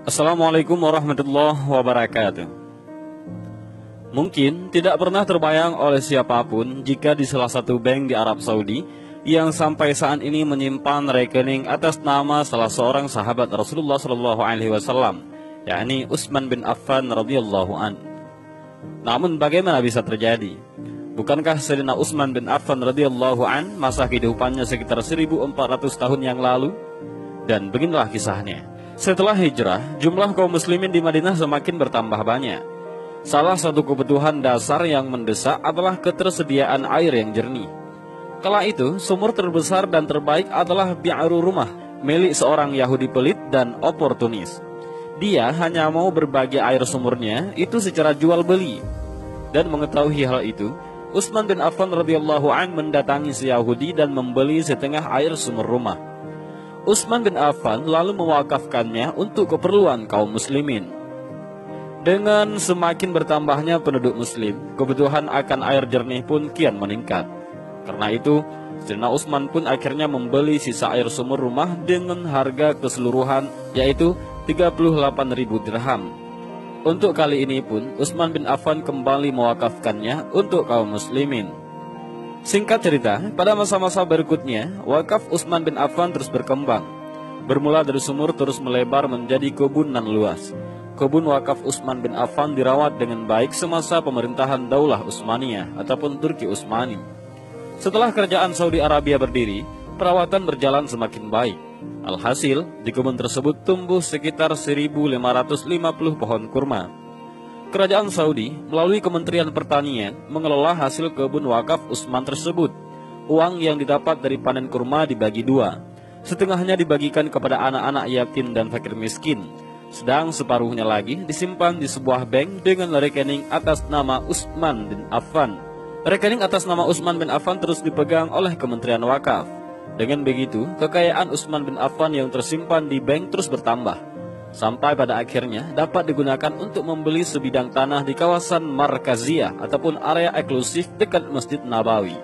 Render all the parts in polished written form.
Assalamualaikum warahmatullahi wabarakatuh. Mungkin tidak pernah terbayang oleh siapapun jika di salah satu bank di Arab Saudi yang sampai saat ini menyimpan rekening atas nama salah seorang sahabat Rasulullah SAW, yakni Utsman bin Affan radhiyallahu an. Namun bagaimana bisa terjadi? Bukankah Sayyidina Utsman bin Affan radhiyallahu an masa kehidupannya sekitar 1400 tahun yang lalu? Dan beginilah kisahnya. Setelah hijrah, jumlah kaum muslimin di Madinah semakin bertambah banyak. Salah satu kebutuhan dasar yang mendesak adalah ketersediaan air yang jernih. Kala itu, sumur terbesar dan terbaik adalah bi'ru rumah, milik seorang Yahudi pelit dan oportunis. Dia hanya mau berbagi air sumurnya itu secara jual beli. Dan mengetahui hal itu, Utsman bin Affan radhiyallahu an mendatangi si Yahudi dan membeli setengah air sumur rumah. Utsman bin Affan lalu mewakafkannya untuk keperluan kaum muslimin. Dengan semakin bertambahnya penduduk muslim, kebutuhan akan air jernih pun kian meningkat. Karena itu, Sayyidina Utsman pun akhirnya membeli sisa air sumur rumah dengan harga keseluruhan yaitu 38.000 dirham. Untuk kali ini pun, Utsman bin Affan kembali mewakafkannya untuk kaum muslimin. Singkat cerita, pada masa-masa berikutnya, wakaf Utsman bin Affan terus berkembang. Bermula dari sumur terus melebar menjadi kebun nan luas. Kebun wakaf Utsman bin Affan dirawat dengan baik semasa pemerintahan Daulah Utsmaniyah ataupun Turki Utsmani. Setelah kerajaan Saudi Arabia berdiri, perawatan berjalan semakin baik. Alhasil, di kebun tersebut tumbuh sekitar 1.550 pohon kurma. Kerajaan Saudi melalui Kementerian Pertanian mengelola hasil kebun wakaf Utsman tersebut. Uang yang didapat dari panen kurma dibagi dua. Setengahnya dibagikan kepada anak-anak yatim dan fakir miskin, sedang separuhnya lagi disimpan di sebuah bank dengan rekening atas nama Utsman bin Affan. Rekening atas nama Utsman bin Affan terus dipegang oleh Kementerian Wakaf. Dengan begitu, kekayaan Utsman bin Affan yang tersimpan di bank terus bertambah, sampai pada akhirnya dapat digunakan untuk membeli sebidang tanah di kawasan Markaziyah ataupun area eksklusif dekat Masjid Nabawi.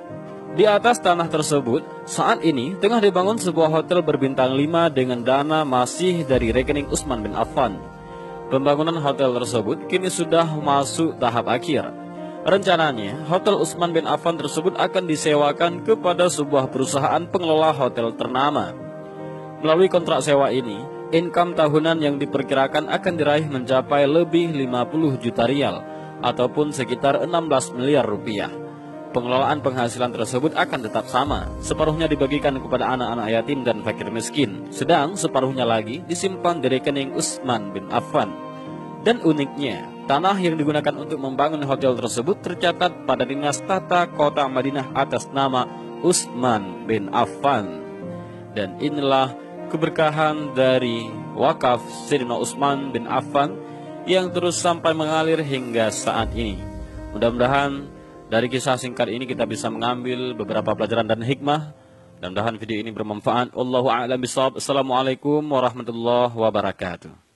Di atas tanah tersebut, saat ini tengah dibangun sebuah hotel berbintang 5 dengan dana masih dari rekening Utsman bin Affan. Pembangunan hotel tersebut kini sudah masuk tahap akhir. Rencananya, hotel Utsman bin Affan tersebut akan disewakan kepada sebuah perusahaan pengelola hotel ternama. Melalui kontrak sewa ini, income tahunan yang diperkirakan akan diraih mencapai lebih 50 juta rial ataupun sekitar 16 miliar rupiah. Pengelolaan penghasilan tersebut akan tetap sama, separuhnya dibagikan kepada anak-anak yatim dan fakir miskin, sedang separuhnya lagi disimpan di rekening Utsman bin Affan. Dan uniknya, tanah yang digunakan untuk membangun hotel tersebut tercatat pada Dinas Tata Kota Madinah atas nama Utsman bin Affan. Dan inilah keberkahan dari wakaf Sayyidina Utsman bin Affan yang terus sampai mengalir hingga saat ini. Mudah-mudahan dari kisah singkat ini kita bisa mengambil beberapa pelajaran dan hikmah. Mudah-mudahan video ini bermanfaat. Wallahu a'lam bishawab. Assalamualaikum warahmatullahi wabarakatuh.